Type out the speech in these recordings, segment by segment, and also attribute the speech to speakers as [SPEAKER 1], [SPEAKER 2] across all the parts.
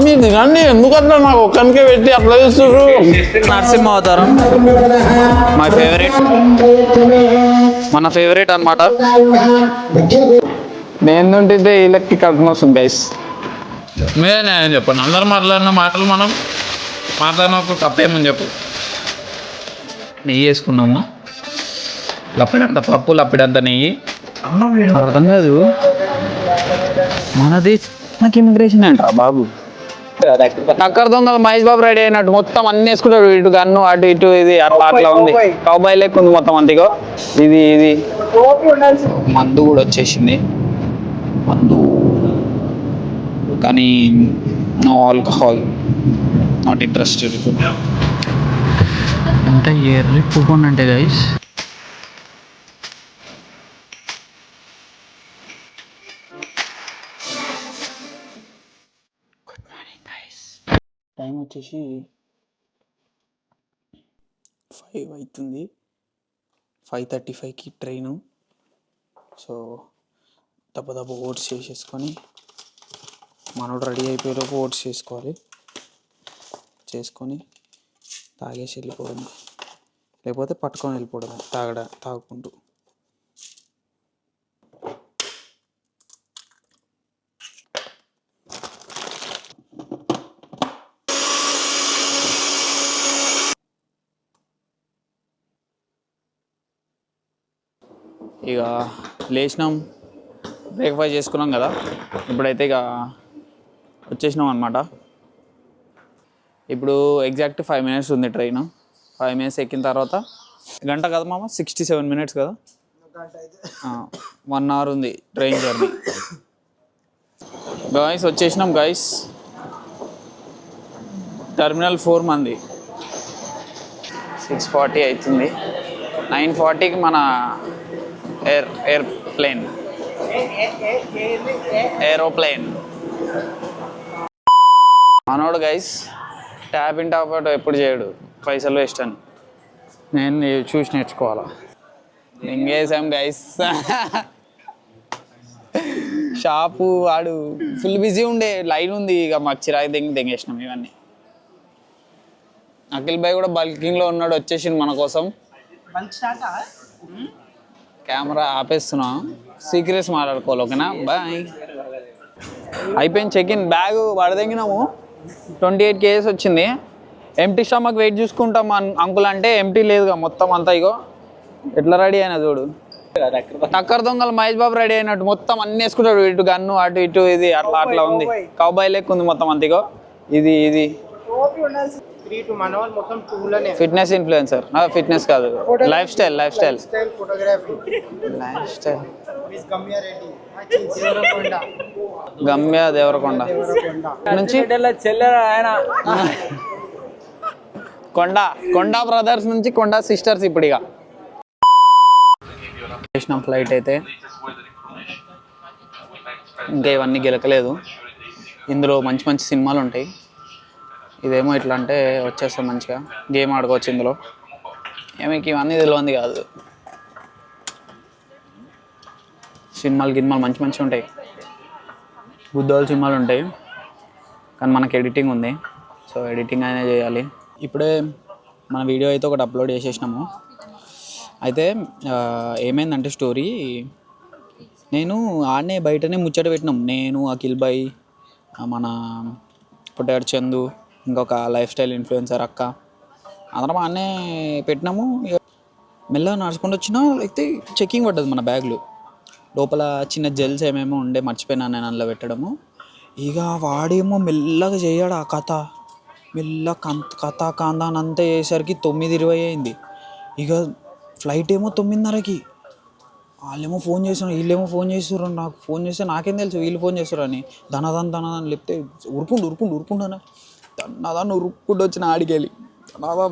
[SPEAKER 1] మీరు కానీ ఎందుకంటే నాకు ఒక్కనికే పెట్టి అట్లా చూస్తారు.
[SPEAKER 2] నరసింహ అవతారం మై ఫేవరెట్, మన ఫేవరెట్ అనమాట.
[SPEAKER 1] నేను ఉంటే వీళ్ళకి కడుపున వస్తుంది గైస్.
[SPEAKER 3] మీరే నేను చెప్పండి, అందరు మాట్లాడిన మాటలు మనం మాట్లాడిన తప్పేమని చెప్పు. నెయ్యి వేసుకున్నాము, లప్పిడంత పప్పు, లప్పిడంత నెయ్యి.
[SPEAKER 2] అర్థం కాదు, మనది నాకు ఇమిగ్రేషన్ అంటారా బాబు.
[SPEAKER 1] టక్కర్ దొంగలు మహేష్ బాబు రెడీ అయినట్టు మొత్తం అన్ని వేసుకుంటాడు. ఇటు గన్ను అటు ఇటు ఇది అట్లా అట్లా ఉంది. కౌబాయ్ లెక్క ఉంది మొత్తం అంతగో. ఇది ఇది
[SPEAKER 2] మందు కూడా వచ్చేసింది, మందు కానీ నో ఆల్కహాల్, నాట్ ఇంట్రెస్టెడ్. ఎంత ఎర్రి పువ్వు అంటే గైస్, టైం వచ్చేసి 5 అవుతుంది. 5:35కి ట్రైను. సో దెబ్బ ఓట్స్ చేసేసుకొని మనోడు రెడీ అయిపోయేలోపు ఓట్స్ చేసుకొని తాగేసి వెళ్ళిపోవడం, లేకపోతే పట్టుకొని వెళ్ళిపోవడం తాగుకుంటూ. ఇక లేచినాం, బ్రేక్ఫాస్ట్ చేసుకున్నాం కదా. ఇప్పుడైతే ఇక వచ్చేసినాం అనమాట. ఇప్పుడు ఎగ్జాక్ట్ 5 minutes ఉంది ట్రైన్. 5 minutes ఎక్కిన తర్వాత గంట కదా మామ, 67 minutes కదా, 1 hour ఉంది ట్రైన్ జర్నీ. గాయస్ వచ్చేసినాం గాయస్. టెర్మినల్ 4 మంది. 6:40 అవుతుంది. 9:40కి మన ఏరోప్లేన్ మనోడు guys. Tap in top out ఎప్పుడు చేయడు, పైసలు వేస్ట్ అని. నేను చూసి నేర్చుకోవాలా. ఎంగేసాం గైస్. షాపు వాడు ఫుల్ బిజీ ఉండే, లైన్ ఉంది. ఇక మాకు చిరాకు దెంగేసినాం ఇవన్నీ. అఖిల్ భాయ్ కూడా బల్కింగ్లో ఉన్నాడు, వచ్చేసిండు మన కోసం. కెమెరా ఆపేస్తున్నా, సీక్రెట్స్ మాట్లాడుకోవాలి, ఓకేనా? బాయ్. అయిపోయింది చెక్-ఇన్. బ్యాగ్ వడదెంగినాము. 28 kgs వచ్చింది. ఎంటీ స్టమక్ వెయిట్ చూసుకుంటాం అంకుల్ అంటే ఎంటీ లేదుగా మొత్తం అంతా. ఇగో ఎట్లా రెడీ అయినా చూడు. టక్కర్ దొంగలు మహేష్ బాబు రెడీ అయినట్టు మొత్తం అన్ని వేసుకుంటాడు. ఇటు గన్ను అటు ఇటు ఇది అట్లా అట్లా ఉంది. కౌబాయ్ లెక్క ఉంది మొత్తం అంతగో. ఇది ఇది ఫిట్నెస్ ఇన్ఫ్లుయెన్సర్. ఫిట్నెస్ కాదు, లైఫ్ స్టైల్. గమ్య దేవరకొండ నుంచి కొండ బ్రదర్స్ నుంచి కొండ సిస్టర్స్. ఇప్పుడు ఇక చేసిన ఫ్లైట్ అయితే ఇంకా ఇవన్నీ గెలకలేదు. ఇందులో మంచి మంచి సినిమాలు ఉంటాయి. ఇదేమో ఇట్లా అంటే వచ్చేస్తాం, మంచిగా గేమ్ ఆడుకోవచ్చు ఇందులో. ఏమికి ఇవన్నీ తెలియంది కాదు. సినిమాలు మంచి మంచిగా ఉంటాయి, బుద్ధోళ్ళ సినిమాలు ఉంటాయి. కానీ మనకి ఎడిటింగ్ ఉంది, సో ఎడిటింగ్ అయినా చేయాలి. ఇప్పుడే మన వీడియో అయితే ఒకటి అప్లోడ్ చేసేసినాము. అయితే ఏమైందంటే స్టోరీ, నేను ఆడనే బయటనే ముచ్చట పెట్టినాం. నేను, అఖిల్ భాయ్, మన పొట్టాడు చందు, ఇంకొక లైఫ్ స్టైల్ ఇన్ఫ్లుయెన్సర్ అక్క, అందరం ఆడనే పెట్టినాము. మెల్లగా నడుచుకుంటూ వచ్చినా అయితే చెకింగ్ పడ్డది మన బ్యాగ్లో. లోపల చిన్న జెల్స్ ఏమేమో ఉండే, మర్చిపోయినా నేను అందులో పెట్టడము. ఇక వాడేమో మెల్లగా చేయడు ఆ కథ. కథ కాందానంతా అయ్యేసరికి 9:20 అయింది. ఇక ఫ్లైట్ ఏమో 9:30కి. వాళ్ళేమో ఫోన్ చేస్తున్నారు, వీళ్ళేమో ఫోన్ చేస్తున్నారు. నాకు ఫోన్ చేస్తే నాకేం తెలుసు వీళ్ళు ఫోన్ చేస్తారని. ధనాదాన్ని లేపితే ఉరుకుండు అని ధనాదాన్ని ఉరుక్కుంటూ వచ్చిన ఆడికెళ్ళి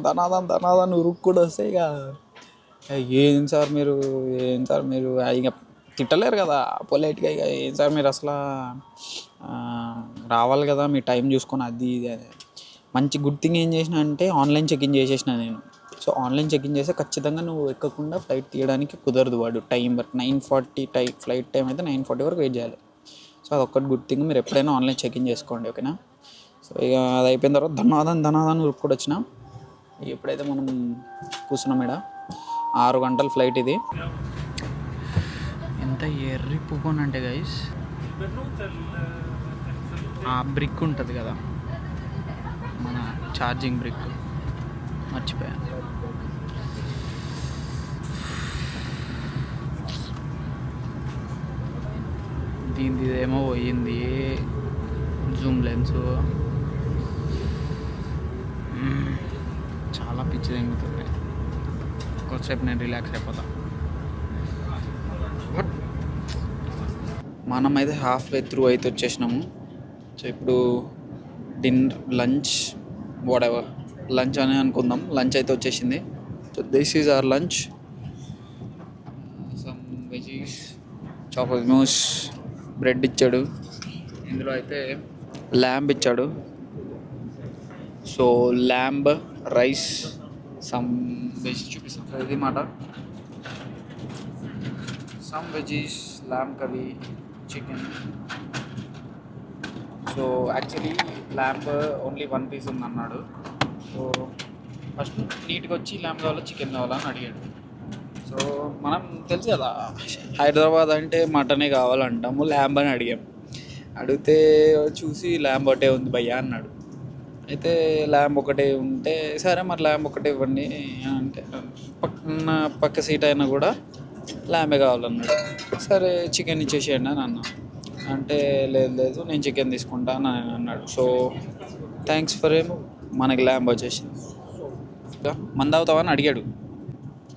[SPEAKER 2] ధనాదాన్ని ఉరుక్కుంటూ వస్తే ఇక ఏం సార్ మీరు ఇక తిట్టలేరు కదా పొలైట్గా. ఇక ఏం సార్ మీరు అసలు రావాలి కదా మీ టైం చూసుకొని, అది ఇది అని. మంచి గుడ్ థింగ్ ఏం చేసిన అంటే ఆన్లైన్ చెక్ ఇన్ చేసేసిన నేను. సో ఆన్లైన్ చెక్ ఇన్ చేస్తే ఖచ్చితంగా నువ్వు ఎక్కకుండా ఫ్లైట్ తీయడానికి కుదరదు. వాడు టైం వరకు 9:40 ఫ్లైట్ టైం అయితే 9:40 వరకు వెయిట్ చేయాలి. సో అదొక్కటి గుడ్ థింగ్. మీరు ఎప్పుడైనా ఆన్లైన్ చెక్ ఇన్ చేసుకోండి, ఓకేనా. సో ఇక అది అయిపోయిన తర్వాత ధనాదన్ కూడా వచ్చిన. ఎప్పుడైతే మనం కూర్చున్నాం ఇక్కడ 6 గంటల ఫ్లైట్ ఇది. ఎంత ఎర్రి పువ్వునంటే గైస్, ఆ బ్రిక్ ఉంటుంది కదా మన ఛార్జింగ్ బ్రిక్, మర్చిపోయాను. దీనిది ఏమో పోయింది జూమ్ లెన్స్. చాలా పిచ్చి తెంగుతుంది. కొద్దిసేపు నేను రిలాక్స్ అయిపోతా. మనమైతే హాఫ్ వే త్రూ అయితే వచ్చేసినాము. సో ఇప్పుడు లంచ్ వాటెవర్ లంచ్ అని అనుకుందాం. లంచ్ అయితే వచ్చేసింది. So this is our lunch. Some veggies, chocolate mousse, bread ఇచ్చాడు. ఇందులో అయితే ల్యాంబ్ ఇచ్చాడు. So lamb, rice, some veg చూపిస్తాం ఇది మాట. Some veggies, lamb curry, chicken. So actually lamb only 1 piece ఉందన్నాడు. సో ఫస్ట్ నీట్గా వచ్చి ల్యాంబ్ కావాలా చికెన్ కావాలా అని అడిగాడు. సో మనం తెలుసు కదా హైదరాబాద్ అంటే మటనే కావాలంటాము, ల్యాంబ్ అని అడిగాం. అడిగితే చూసి ల్యాంబ్ ఒకటే ఉంది భయ్యా అన్నాడు. అయితే ల్యాంబ్ ఒకటే ఉంటే సరే మరి ల్యాంబ్ ఒకటే ఇవ్వండి అంటే పక్క సీట్ అయినా కూడా ల్యాంబే కావాలన్నాడు. సరే చికెన్ ఇచ్చేసేయండి అని అన్నా. అంటే లేదు నేను చికెన్ తీసుకుంటాను అని అన్నాడు. సో థ్యాంక్స్ ఫర్ హిమ్, మనకి ల్యాంబ్ వచ్చేసింది. మందు అవుతావని అడిగాడు.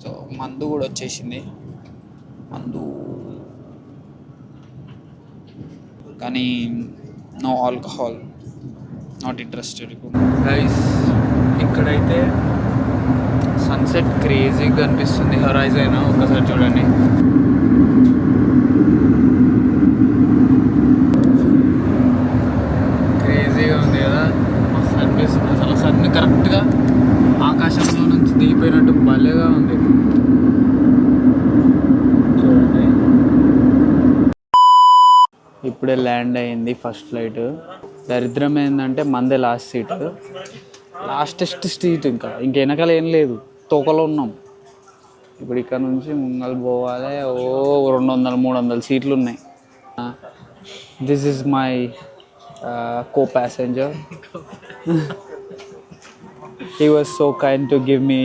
[SPEAKER 2] సో మందు కూడా వచ్చేసింది. మందు కానీ no alcohol, not interested. Guys ఇక్కడైతే సన్సెట్ క్రేజీగా కనిపిస్తుంది. హొరైజన్ ఒకసారి చూడండి. క్రేజీగా ఉంది కదా, మస్తు అనిపిస్తుంది. అసలు సన్ కరెక్ట్గా ఆకాశంలో నుంచి దిగిపోయినట్టు భలేగా ఉంది. చూడండి ఇప్పుడే ల్యాండ్ అయింది ఫస్ట్ ఫ్లైట్. దరిద్రం ఏంటంటే మందే లాస్టెస్ట్ సీట్, ఇంకా వెనకాల ఏం లేదు, తోకలో ఉన్నాం. ఇప్పుడు ఇక్కడ నుంచి ముంగల్ పోవాలి. 200-300 సీట్లు ఉన్నాయి. This is my co passenger. He was so kind to give me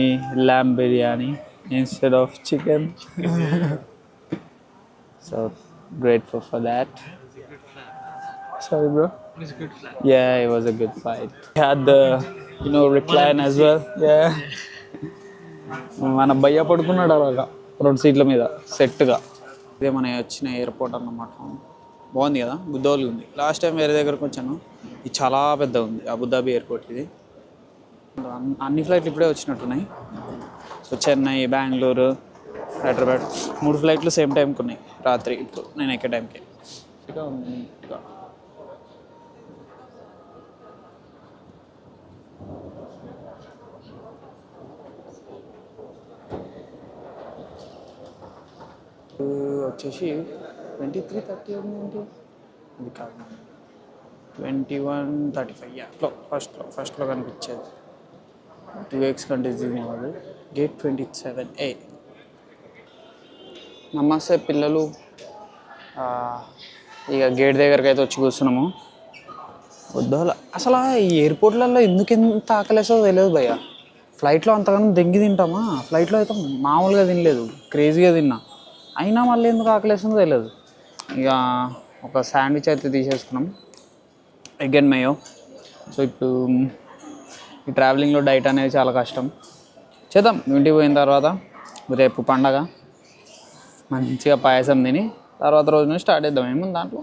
[SPEAKER 2] lamb biryani instead of chicken. So grateful for that. Sorry bro. It was a good flight. Yeah, it was a good flight. We had the recline as well. Yeah. మన భయ్య పడుకున్నాడు అలాగా 2 సీట్ల మీద సెట్గా. ఇదే మన వచ్చిన airport అన్నమాట. బాగుంది కదా, బుద్ధోలు ఉంది. లాస్ట్ టైం వేరే దగ్గరకు వచ్చాను, ఇది చాలా పెద్దగా ఉంది అబుదాబి ఎయిర్పోర్ట్ ఇది. అన్ని ఫ్లైట్లు ఇప్పుడే వచ్చినట్టున్నాయి. సో చెన్నై, బెంగళూరు, హైదరాబాద్ 3 ఫ్లైట్లు సేమ్ టైంకి ఉన్నాయి రాత్రి. ఇప్పుడు నేను ఎక్కే టైంకి ఉంది. వచ్చేసి 23:30 ఏంటి, అది కాదు 21:35. యా ఫస్ట్లో కనిపించేది 2x కంటే ఇది కాదు. Gate 27A. నమస్తే పిల్లలు. ఇక గేట్ దగ్గరికి అయితే వచ్చి కూర్చున్నాము. వద్దాల అసలు ఈ ఎయిర్పోర్ట్లలో ఎందుకు ఎంత ఆకలేసో తెలియదు భయ్య. ఫ్లైట్లో అంతగానో దెంగి తింటామా, ఫ్లైట్లో అయితే మామూలుగా తినలేదు, క్రేజీగా తిన్నా. అయినా మళ్ళీ ఎందుకు ఆకలేస్తుందో తెలియదు. ఇక ఒక శాండ్విచ్ అయితే తీసేసుకున్నాం, ఎగ్ అండ్ మేయో. సో ఇప్పుడు ఈ ట్రావెలింగ్లో డైట్ అనేది చాలా కష్టం. చేద్దాం, ఇంటికి పోయిన తర్వాత. రేపు పండగ, మంచిగా పాయసం తిని తర్వాత రోజు నుంచి స్టార్ట్ చేద్దాం. ఏముంది దాంట్లో.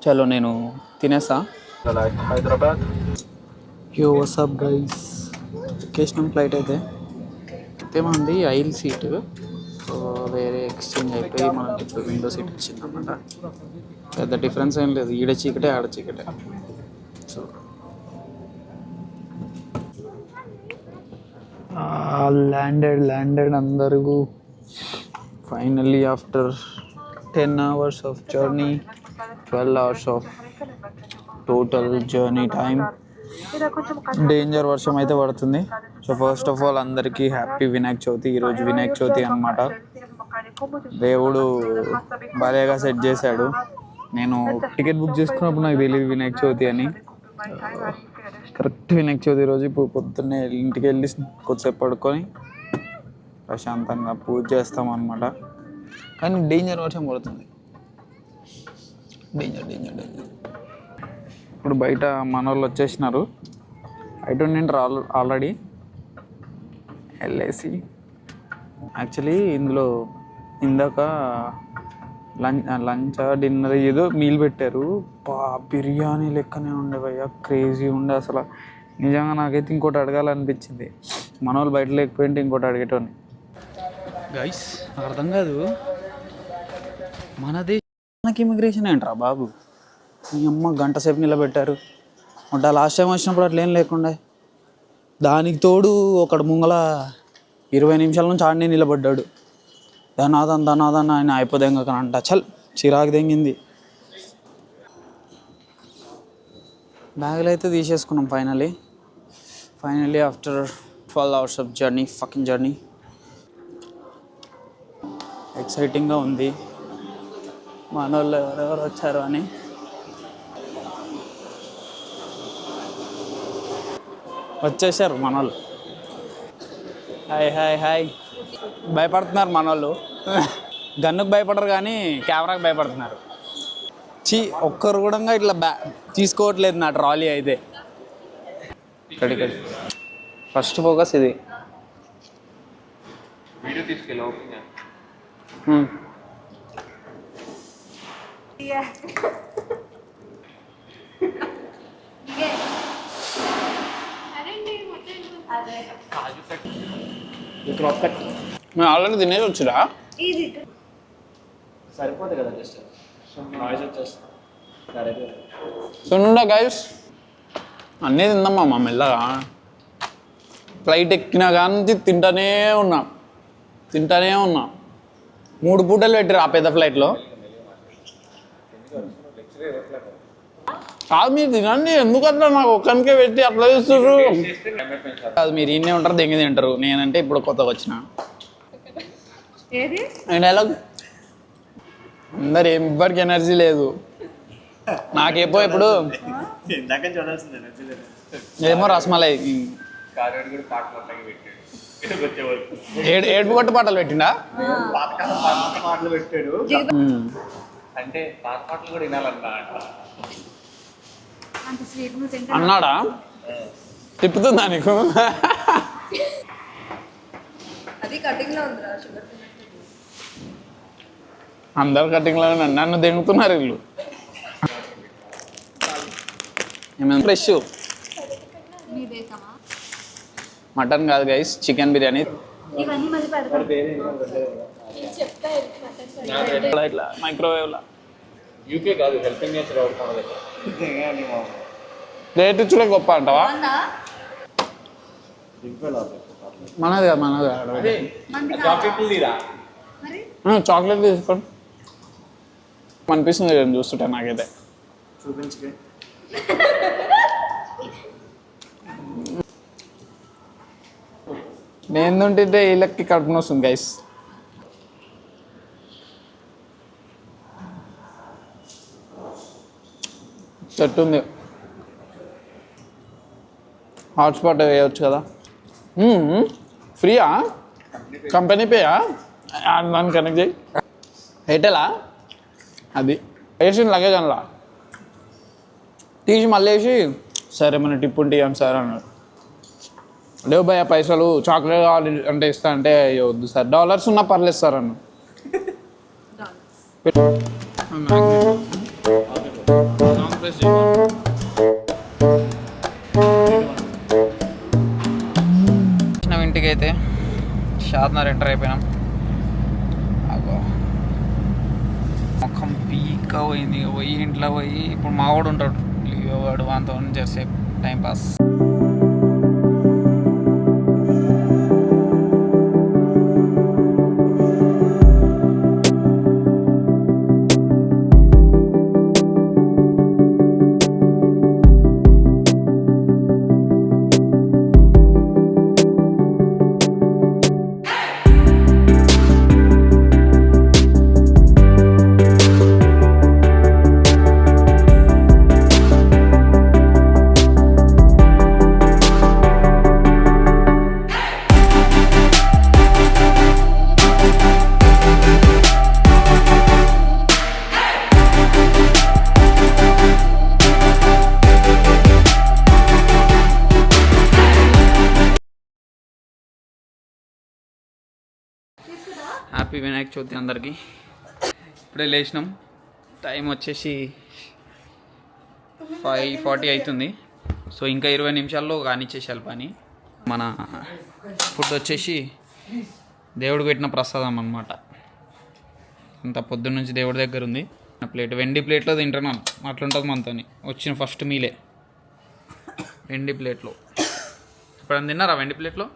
[SPEAKER 2] చలో నేను తినేస్తా. హైదరాబాద్ యో వాట్సాప్ గైస్. ఎక్కేసినాం ఫ్లైట్ అయితే. ఏమంది ఐల్ సీటు, సో వేరే ఎక్స్చేంజ్ అయిపోయి మనకి ఇప్పుడు విండో సీట్ వచ్చింది అన్నమాట. పెద్ద డిఫరెన్స్ ఏం లేదు, ఈడ చీకటే ఆడ చీకటే. సో ల్యాండెడ్ అందరూ finally after 10 hours of journey, 12 hours of total journey time. Danger వర్షం అయితే పడుతుంది. సో ఫస్ట్ ఆఫ్ ఆల్ అందరికీ హ్యాపీ వినాయక చవితి. ఈరోజు వినాయక చవితి అన్నమాట. దేవుడు భలేగా సెట్ చేశాడు. నేను టికెట్ బుక్ చేసుకున్నప్పుడు నాకు తెలియదు వినాయక చవితి అని. కరెక్ట్ వినాయక చవితి రోజు ఇప్పుడు పొద్దున్నే ఇంటికి వెళ్ళి కొద్దిసేపు పడుకొని ప్రశాంతంగా పూజ చేస్తాం అన్నమాట. కానీ డేంజర్ వర్షం పడుతుంది. డేంజర్. ఇప్పుడు బయట మన వాళ్ళు వచ్చేసినారు. బయట ఉండింటారు ఆల్రెడీ వెళ్ళేసి. యాక్చువల్లీ ఇందులో ఇందాక లంచ్ డిన్నర్ ఏదో మీల్ పెట్టారు. బిర్యానీ లెక్కనే ఉండే భయ్యా, క్రేజీ ఉండే అసలు. నిజంగా నాకైతే ఇంకోటి అడగాలనిపించింది. మన వాళ్ళు బయట లేకపోయింటే ఇంకోటి అడిగేటోని. గైస్ అర్థం కాదు, మన దేశానికి ఇమిగ్రేషన్ ఏంట్రా బాబు. మీ అమ్మ గంట సేపు నిలబెట్టారు. అంటే లాస్ట్ టైం వచ్చినప్పుడు అట్లా ఏం లేకుండా దానికి తోడు ఒకడు ముంగల 20 నిమిషాల నుంచి ఆడనే నిలబడ్డాడు. ధనాదన్ ఆయన అయిపోదెంగకనంట. చల్ చిరాకు దెంగింది. బ్యాగులు అయితే తీసేసుకున్నాం finally after 12 hours of journey. ఎక్సైటింగ్గా ఉంది. మన వాళ్ళు ఎవరెవరు వచ్చారు అని. వచ్చేసారు మన వాళ్ళు. హాయ్. భయపడుతున్నారు మన వాళ్ళు. గన్నుకు భయపడరు కానీ కెమెరాకి భయపడుతున్నారు. ఒక్కరు కూడా ఇట్లా తీసుకోవట్లేదు నా ట్రాలీ అయితే. ఇక్కడికి ఫస్ట్ ఫోకస్ ఇది. వీడియో తీసుకెళ్ళి మేము ఆల్రెడీ తినేది వచ్చురా.
[SPEAKER 4] సరిపోతుంది కదా, జస్ట్ నాయిస్ వచ్చేస్తుంది.
[SPEAKER 2] సున్నుండా గైస్ అన్నీ తిందమ్మా మా మెల్లగా. ఫ్లైట్ ఎక్కినా కానీ తింటానే ఉన్నా 3 పూటలు పెట్టారు ఆ పెద్ద ఫ్లైట్లో. కాదు మీరు తినండి, ఎందుకట్లా నాకు ఒక్కనికే పెట్టి అట్లా చూస్తున్నారు. కాదు మీరు ఇన్నే ఉంటారు, దెంగి తింటారు. నేనంటే ఇప్పుడు కొత్తగా వచ్చిన డైలాగ్. అందరు ఎవ్వరికి ఎనర్జీ లేదు. నాకేపో ఇప్పుడు ఏమో రసమలై ఏడుపు కొట్టు పాటలు పెట్టిండా.
[SPEAKER 4] పాటలు పెట్టాడు అంటే పాత పాటలు కూడా వినాలన్నా
[SPEAKER 2] అన్నాడా. తిప్పుతుందా నీకు? అందరు కటింగ్లో నన్ను దెంగుతున్నారు వీళ్ళు. ఏమైనా ఫ్రెష్ మటన్ కాదు గైస్, చికెన్ బిర్యానీ. ఇట్లా మైక్రోవేవ్లో
[SPEAKER 4] యూకే కాదు, హెల్పింగ్ నేచర్
[SPEAKER 2] రేట్ ఇచ్చుడే గొప్ప అంటావా? మనది కాదు. చాక్లెట్ తీసుకోండి అనిపిస్తుంది చూస్తుంటా నాకైతే.
[SPEAKER 4] చూపించుకే
[SPEAKER 2] నేను తింటే వీళ్ళకి కడుపున వస్తుంది గైస్. చెట్టు ఉంది, హాట్స్పాట్ వేయవచ్చు కదా. ఫ్రీయా? కంపెనీ పేయా? దాన్ని కనెక్ట్ చేయి. ఎయిర్టెలా? అది వేసింది లగేజ్ అందులో తీసి మళ్ళీ వేసి సరే మన టిప్ ఉంటే ఇవ్వం సార్ అన్నాడు. లేవు భయ పైసలు, చాక్లెట్ కావాలి అంటే ఇస్తా అంటే వద్దు సార్, డాలర్స్ ఉన్నా పర్లేదు సార్ అన్న. ఇంటికి అయితే షాద్నగర్ ఎంటర్ అయిపోయినాం. మొక్కం పీక పోయింది. పోయి ఇంట్లో పోయి ఇప్పుడు మా వాడు ఉంటాడు, వాడు వాంతో చేసే టైంపాస్. హ్యాపీ వినాయక చవితి అందరికీ. ఇప్పుడే లేచినాం, టైం వచ్చేసి 5:40 అవుతుంది. సో ఇంకా 20 నిమిషాల్లో కానిచ్చేసాలి పని. మన ఫుడ్ వచ్చేసి దేవుడికి పెట్టిన ప్రసాదం అన్నమాట. అంత పొద్దున్న నుంచి దేవుడి దగ్గర ఉంది. ప్లేట్ వెండి ప్లేట్లో తింటున్నాను, అట్లుంటుంది మనతో వచ్చిన ఫస్ట్ మీలే వెండి ప్లేట్లో. ఇప్పుడు తిన్నారా వెండి ప్లేట్లో?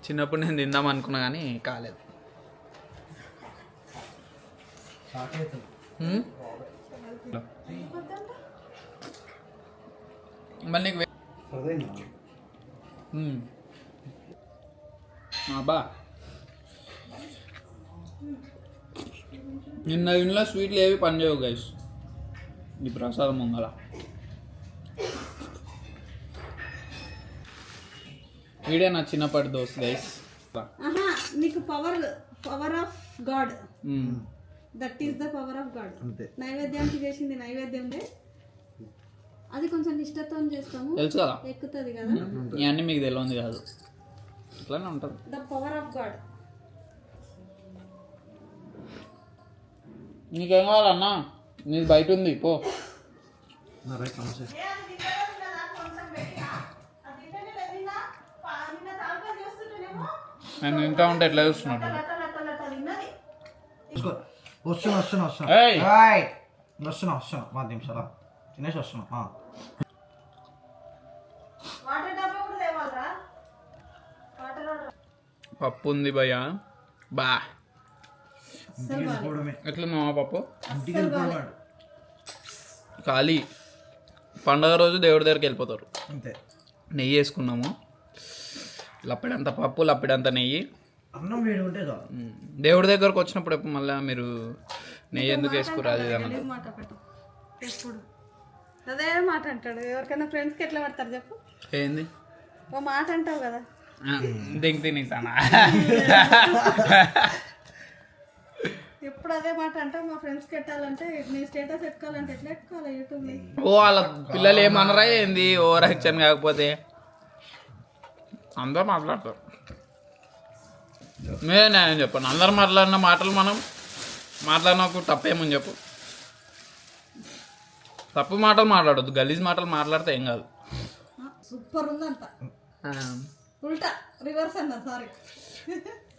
[SPEAKER 2] చిన్నప్పుడు నేను తిందాం అనుకున్నా కానీ కాలేదు. మళ్ళీ నీకు అబ్బా నిన్న ఇంట్లో స్వీట్లు ఏవి పని చేయవు గైస్, ఈ ప్రసాదం ముంగల. వీడే నా చిన్నప్పటి దోస్త్ గైస్.
[SPEAKER 5] నీకు power of God, that is the power of God. నైవేద్యానికి చేసింది నైవేద్యందే, అది కొంచెం నిష్ఠతో చేస్తాము,
[SPEAKER 2] తెలుసు కదా,
[SPEAKER 5] ఎక్కుతుంది కదా.
[SPEAKER 2] ఇవన్నీ మీకు తెలియదు కాదు, అట్లానే ఉంటుంది.
[SPEAKER 5] The power of God.
[SPEAKER 2] నీకేం కావాలన్నా? నీది బయట ఉంది, పో. నేను తింటా ఉంటే ఎట్లా చూస్తున్నాడు?
[SPEAKER 6] వస్తున్నా 10 నిమిషాలు తినేసి వస్తున్నా.
[SPEAKER 2] పప్పు ఉంది భయ్య, బా. ఎట్లుందా పప్పు? ఖాళీ. పండగ రోజు దేవుడి దగ్గరికి వెళ్ళిపోతారు.
[SPEAKER 6] అంతే.
[SPEAKER 2] నెయ్యి వేసుకున్నాము, లప్పిడంత పప్పు, లప్పిడంత నెయ్యి.
[SPEAKER 6] అన్నం వేడి ఉంటే
[SPEAKER 2] దేవుడి దగ్గరకు వచ్చినప్పుడు మళ్ళీ మీరు నెయ్యి ఎందుకు వేసుకురాదు?
[SPEAKER 5] మాట పెట్టు ఎప్పుడు అదే మాట అంటాడు. ఎవరికైనా ఫ్రెండ్స్కి ఎట్లా పడతారు చెప్పు?
[SPEAKER 2] ఏంది
[SPEAKER 5] ఓ మాట అంటావు కదా,
[SPEAKER 2] దింగ్ తినేసానా?
[SPEAKER 5] ఎప్పుడు అదే మాట అంటావు. మా ఫ్రెండ్స్కి పెట్టాలంటే నీ స్టేటస్ ఎట్టుకోవాలంటే ఎట్లా ఎట్టుకోవాలి యూట్యూబ్లో?
[SPEAKER 2] ఓ వాళ్ళ పిల్లలు ఏమనరా ఏంది? ఓవర్ యాక్షన్ కాకపోతే అందరూ మాట్లాడతారు. మీరే న్యాయం చెప్పండి. అందరు మాట్లాడిన మాటలు మనం మాట్లాడినప్పుడు తప్పేమని చెప్పు. తప్పు మాటలు మాట్లాడొద్దు, గలీజ్ మాటలు మాట్లాడితే ఏం కాదు.
[SPEAKER 5] సూపర్ ఉందంట, ఉల్టా రివర్స్ అన్న. సారీ.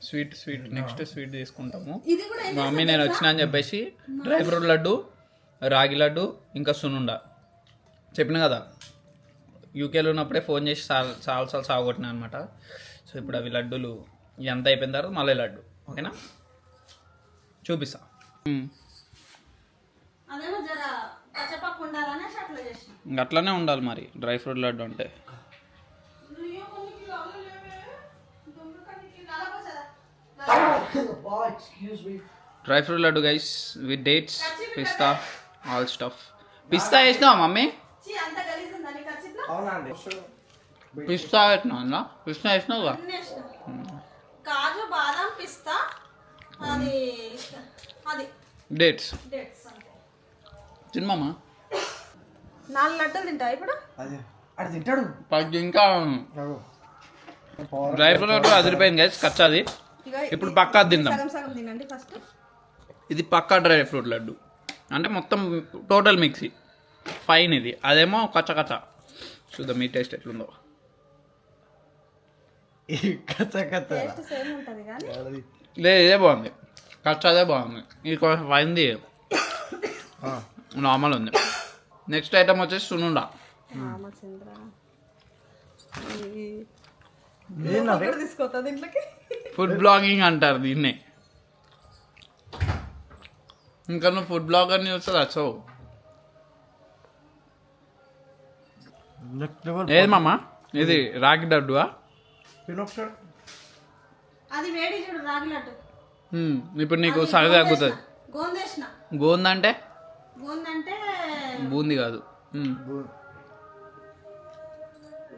[SPEAKER 2] స్వీట్ నెక్స్ట్ స్వీట్ తీసుకుంటాము.
[SPEAKER 5] ఇది కూడా
[SPEAKER 2] మా మమ్మీ నేను వచ్చినా అని చెప్పేసి డ్రై ఫ్రూట్ లడ్డు, రాగి లడ్డు, ఇంకా సున్నుండ చెప్పిన కదా. యూకేలో ఉన్నప్పుడే ఫోన్ చేసి చాలా సాగొట్టినా అనమాట. సో ఇప్పుడు అవి లడ్డూలు ఎంత అయిపోయిన తర్వాత మళ్ళీ లడ్డు, ఓకేనా? చూపిస్తా. ఇంక అట్లానే ఉండాలి మరి డ్రై ఫ్రూట్ లడ్డు అంటే. Dry fruit laddu guys with dates, pista, all stuff. పిస్తా వేసినావా మమ్మీ? పిస్తా వేసినా? పిస్తా వేసినావుగా?
[SPEAKER 5] కాజు, బాదం, పిస్తా, అది
[SPEAKER 2] డేట్స్ తిన్నామా?
[SPEAKER 5] 4 లడ్డూలు తింటావు ఇప్పుడు?
[SPEAKER 6] అది తింటాడు.
[SPEAKER 2] ఇంకా డ్రై ఫ్రూట్ లడ్డు అదిరిపోయింది గైస్, కచ్చాది. ఇప్పుడు పక్కా తిందాం.
[SPEAKER 5] సగం తినండి ఫస్ట్.
[SPEAKER 2] ఇది పక్కా డ్రై ఫ్రూట్ లడ్డు అంటే మొత్తం టోటల్ మిక్సీ ఫైన్. ఇది అదేమో కచ్చ కచ్చ. చూద్దాం మీ టేస్ట్ ఎట్లుందో.
[SPEAKER 5] టేస్ట్ సేమ్ ఉంటుంది కానీ
[SPEAKER 2] లేదు ఇదే బాగుంది, కచ్చాదే బాగుంది. ఇది కొంచెం ఫైన్ది నార్మల్ ఉంది. నెక్స్ట్ ఐటమ్ వచ్చేసి సున్నుండ.
[SPEAKER 5] తీసుకోతా దీంట్లోకి.
[SPEAKER 2] ఫుడ్ బ్లాగింగ్ అంటారు దీన్నే. ఇంకా నువ్వు ఫుడ్ బ్లాగర్ని చూస్తే వచ్చావు. ఏది మామ ఇది? రాగి లడ్డువా?
[SPEAKER 5] అది వేడి చూడు, రాగి లడ్డు.
[SPEAKER 2] ఇప్పుడు నీకు సగం తగ్గుతుంది.
[SPEAKER 5] గోందేసిన.
[SPEAKER 2] గోంద అంటే?
[SPEAKER 5] గోందంటే
[SPEAKER 2] బూంది కాదు.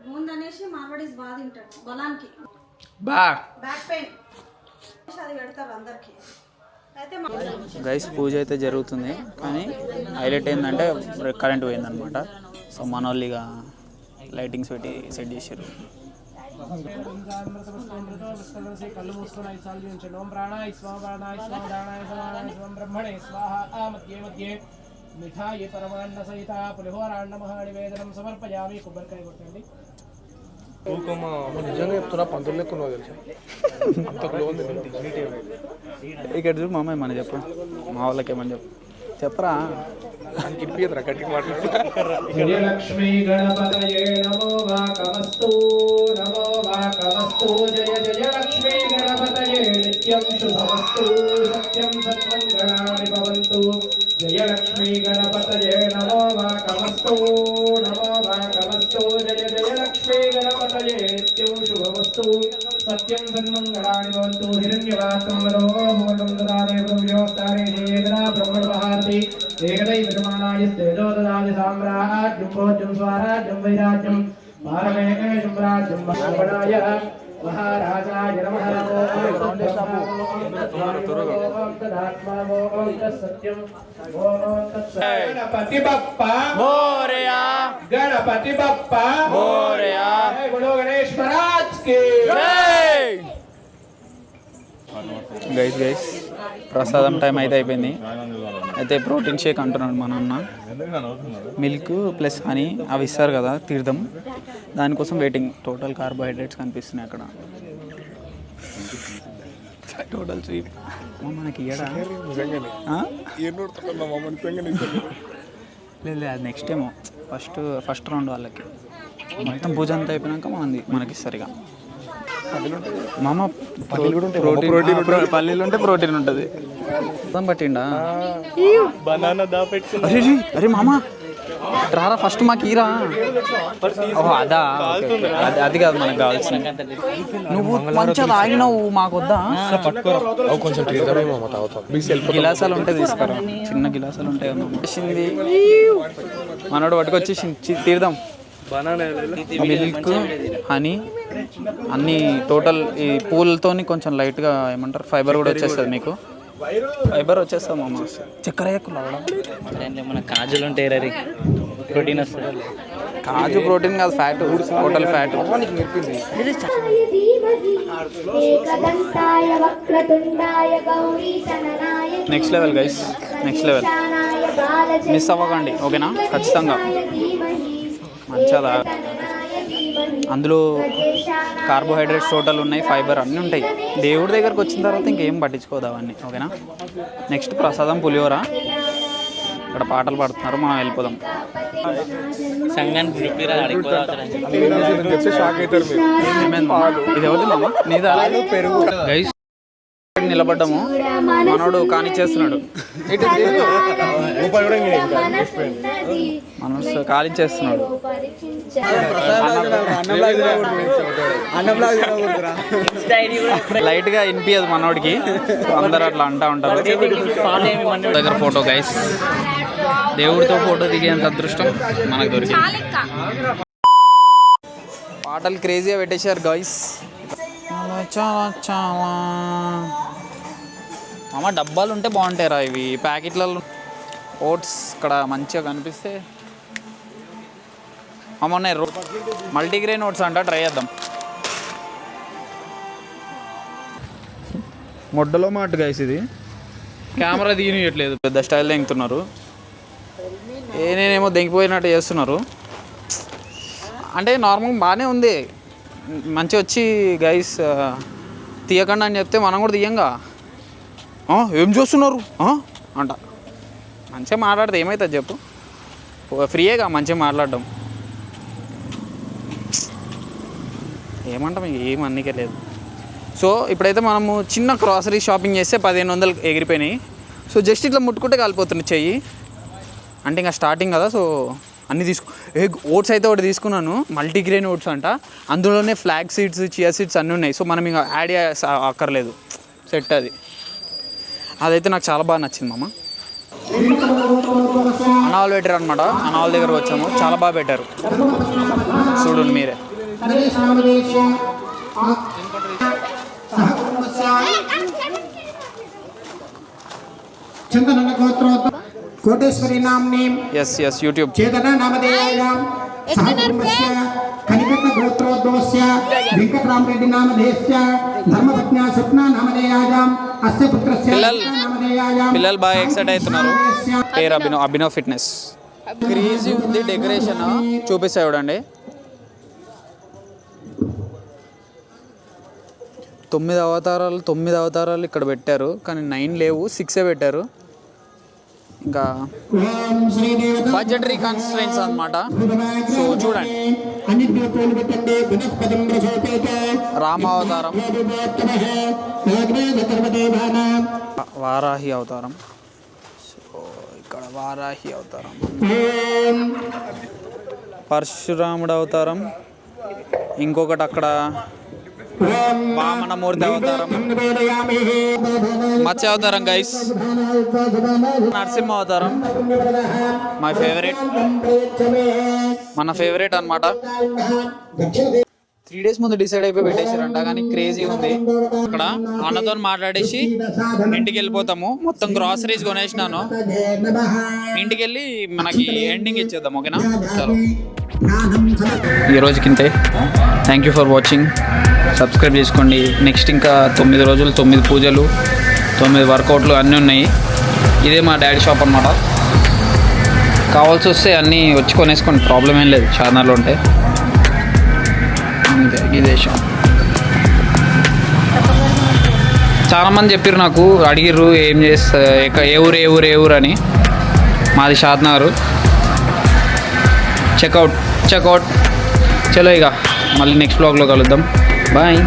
[SPEAKER 5] గోంద్ అనేసి మార్వాడీస్ బాగా తింటాడు బలానికి. బ్యాక్ పెయిన్ అది పెడతారు అందరికి.
[SPEAKER 2] గైస్ పూజ అయితే జరుగుతుంది కానీ హైలైట్ ఏంటంటే కరెంట్ పోయిందనమాట. సో మన వాళ్ళు ఇక లైటింగ్స్ పెట్టి సెట్ చేసారు.
[SPEAKER 7] కళ్ళు మూసుకొని 5 సార్లు చూపించండి. ఓం ప్రాణాయ స్వాహ ప్రాణాయ స్వాహ ప్రాణాయ సమానాయ స్వం బ్రహ్మణే స్వాహ. ఆ మధ్య మధ్య మిఠాయి పరమాన్న సహిత పులిహోరాన్న మహానివేదనం సమర్పయామి. కొబ్బరికాయ కొట్టండి.
[SPEAKER 4] నిజంగా చెప్తున్నా 19 లెక్క ఉన్నావు తెలుసా.
[SPEAKER 2] ఇక్కడ చూడు మామయ్య మన చెప్పు, మా వాళ్ళకి ఏమని చెప్పు, చెప్పరా.
[SPEAKER 4] కిడిపియద్రా గట్టిగా మాట్లాడు.
[SPEAKER 7] లక్ష్మీ గణపతయే నమో వాకమస్తు నమో వాకమస్తు. జయ జయ లక్ష్మీ గణపతయే నిత్యం శుభమస్తు సత్యం సన్మంగళాని భవంతు. జయ లక్ష్మీ గణపతయే నమో వాకమస్తు నమో వాకమస్తు. జయ జయ లక్ష్మీ గణపతయే నిత్యం శుభమస్తు సత్యం సన్మంగళాని భవంతు. హిరణ్యవాసం వరో మూలం దదాదేవం వ్యవస్థానే జయేంద్ర బ్రహ్మణమహాంతి ఏకదై విద్యమానాయ తేజో దదాది సామ్రాజ్యం భోజ్యం స్వరాజ్యం వైరాజ్యం భారమేకే శుభ్రాజ్యం మహాగణాయ మహారాజాయ నమః. గణపతి బప్ప
[SPEAKER 2] మోరియా
[SPEAKER 7] గణపతి బప్ప
[SPEAKER 2] మోరియా.
[SPEAKER 7] బోలో గణేష్ మహారాజ్ కి
[SPEAKER 2] గైస్ గైస్ ప్రసాదం టైం అయితే అయిపోయింది. అయితే ప్రోటీన్ షేక్ అంటున్నాడు మా నాన్న. మిల్క్ ప్లస్ హనీ అవి ఇస్తారు కదా తీర్థం, దానికోసం వెయిటింగ్. టోటల్ కార్బోహైడ్రేట్స్ కనిపిస్తున్నాయి అక్కడ. టోటల్ స్వీట్ మనకి ఇయ్యడా? లేదు అది నెక్స్ట్ ఏమో ఫస్ట్ రౌండ్ వాళ్ళకి. మొత్తం పూజ అంతా అయిపోయినాక మనకి ఇస్తారు ఇక. మామ పల్లీలు ఉంటే ప్రోటీన్ ఉంటుంది. మొత్తం పట్టిండా
[SPEAKER 4] బనానా దా పెట్టుకున్నా.
[SPEAKER 2] అరే మామ రారా ఫస్ట్ మాకు ఈరా. ఓహో అదా, అది కాదు మనకు కావాల్సింది. నువ్వు మంచిగా తాగినావు మాకు వద్దా?
[SPEAKER 4] కొంచెం
[SPEAKER 2] గిలాసాలు ఉంటే తీసుకురా, చిన్న గిలాసాలు ఉంటాయి. వచ్చింది మనోడు పట్టుకొచ్చి తీర్థం, మిల్క్ హనీ అన్నీ టోటల్. ఈ పూలతోని కొంచెం లైట్గా ఏమంటారు ఫైబర్ కూడా వచ్చేస్తుంది మీకు. ఫైబర్ వచ్చేస్తాం అమ్మ. చక్కెర ఎక్కువ
[SPEAKER 8] మన కాజులు ఉంటాయి ప్రోటీన్ వస్తుంది.
[SPEAKER 2] కాజు ప్రోటీన్ కాదు, fat, total fat. Next level guys, next level. Miss అవ్వకండి ఓకేనా, ఖచ్చితంగా మంచిగా. అందులో కార్బోహైడ్రేట్స్ టోటల్ ఉన్నాయి, ఫైబర్ అన్నీ ఉంటాయి. దేవుడి దగ్గరకు వచ్చిన తర్వాత ఇంకేం పట్టించుకోదు అవన్నీ ఓకేనా. నెక్స్ట్ ప్రసాదం పులిహోర. ఇక్కడ పాటలు పాడుతున్నారు, మనం వెళ్ళిపోదాం.
[SPEAKER 8] సంఘానికి
[SPEAKER 2] ఇది ఎవరిది మామ? నీదా? గైస్ నిలబడ్డాము, మనోడు కానిచ్చేస్తున్నాడు. మనోడు కానిచ్చేస్తున్నాడు. లైట్ గా వినిపించదు మనోడికి, అందరు అట్లా అంటా ఉంటారు. దగ్గర ఫోటో గైస్, దేవుడితో ఫోటో దిగేంత అదృష్టం మనకు దొరికింది. పాటలు క్రేజీగా పెట్టేశారు గైస్. చాలా చాలా మామ డబ్బాలు ఉంటే బాగుంటాయిరా ఇవి, ప్యాకెట్లలో. ఓట్స్ ఇక్కడ మంచిగా కనిపిస్తే అమ్మ ఉన్నాయి. మల్టీగ్రెయిన్ ఓట్స్ అంట, ట్రై చేద్దాం. మొడ్డలో మాట గైస్ ఇది. కెమెరా తీయట్లేదు, పెద్ద స్టైల్ దెంగుతున్నారు. నేనేమో దెంగిపోయినట్టు చేస్తున్నారు. అంటే నార్మల్ బాగానే ఉంది, మంచిగా వచ్చి గైస్ తీయకండి అని చెప్తే మనం కూడా తీయంగా. ఏం చూస్తున్నారు అంట. మంచిగా మాట్లాడితే ఏమవుతుంది చెప్పు, ఫ్రీయేగా మంచిగా మాట్లాడడం. ఏమంటాం, ఏం అన్నికే లేదు. సో ఇప్పుడైతే మనము చిన్న గ్రాసరీ షాపింగ్ చేస్తే 1500 ఎగిరిపోయినాయి. సో జస్ట్ ఇట్లా ముట్టుకుంటే కాలిపోతుంది చెయ్యి. అంటే ఇంకా స్టార్టింగ్ కదా, సో అన్నీ ఓట్స్ అయితే ఒకటి తీసుకున్నాను, మల్టీగ్రెయిన్ ఓట్స్ అంట. అందులోనే ఫ్లాగ్ సీడ్స్, చియా సీడ్స్ అన్నీ ఉన్నాయి. సో మనం ఇంకా యాడ్ అక్కర్లేదు, సెట్ అది. అదైతే నాకు చాలా బాగా నచ్చింది మామ. అనావల్ పెట్టారు అనమాట, అనావల్ దగ్గర వచ్చాము, చాలా బాగా పెట్టారు. చూడండి మీరే.
[SPEAKER 7] కోటేశ్వరి నామ్ని
[SPEAKER 2] ఎస్ యూట్యూబ్
[SPEAKER 7] చేతన నామధేయాయాం సహకుటుంబస్య కనికట్న గోత్రోద్భవ
[SPEAKER 9] गोस्य वेंकटरामरेड्डी नामधेयस्य धर्मपत्न्या स्वप्ना नामधेयायाम् अस्य पुत्रस्य नामधेयायाम्
[SPEAKER 2] పిల్లలు బాగా ఎక్సైట్ అవుతున్నారు. పేరు అభినవ్ ఫిట్నెస్. క్రేజీ ఉంది డెకరేషన్, చూపిస్తా చూడండి. 9 అవతారాలు ఇక్కడ పెట్టారు, కానీ 9 లేవు, 6 పెట్టారు. ఇంకా బడ్జెటరీ కన్స్ట్రెయిన్స్ అన్నమాట. సో చూడండి, రామావతారం, వారాహి అవతారం. సో ఇక్కడ వారాహి అవతారం, పరశురాముడు అవతారం, ఇంకొకటి అక్కడ వామనమూర్తి అవతారం, మత్స్య అవతారం గైస్, నరసింహ అవతారం, మై ఫేవరెట్, మన ఫేవరెట్ అన్నమాట. 3 days ముందు డిసైడ్ అయిపోయి పెట్టేశారంట, కానీ క్రేజీ ఉంది. అక్కడ అన్నతో మాట్లాడేసి ఇంటికి వెళ్ళిపోతాము. మొత్తం గ్రాసరీస్ కొనేసినాను, ఇంటికి వెళ్ళి మనకి ఎండింగ్ ఇచ్చేద్దాం. ఓకేనా? చలో, ఈ రోజుకింతే. Thank you for watching. Subscribe చేసుకోండి. నెక్స్ట్ ఇంకా 9 రోజులు 9 పూజలు 9 వర్కౌట్లు అన్నీ ఉన్నాయి. ఇదే మా డాడీ షాప్ అన్నమాట. కావాల్సి వస్తే అన్నీ వచ్చి కొనేసుకోండి, ప్రాబ్లం ఏం లేదు. చార్మినార్లో ఉంటాయి. ఇదే షాప్. చాలామంది చెప్పారు, నాకు అడిగిర్రు ఏం చేస్తా, ఏ ఊరు అని. మాది షాద్నగర్. చెక్అవుట్. చలో, ఇక మళ్ళీ నెక్స్ట్ బ్లాగ్లో కలుద్దాం. బాయ్.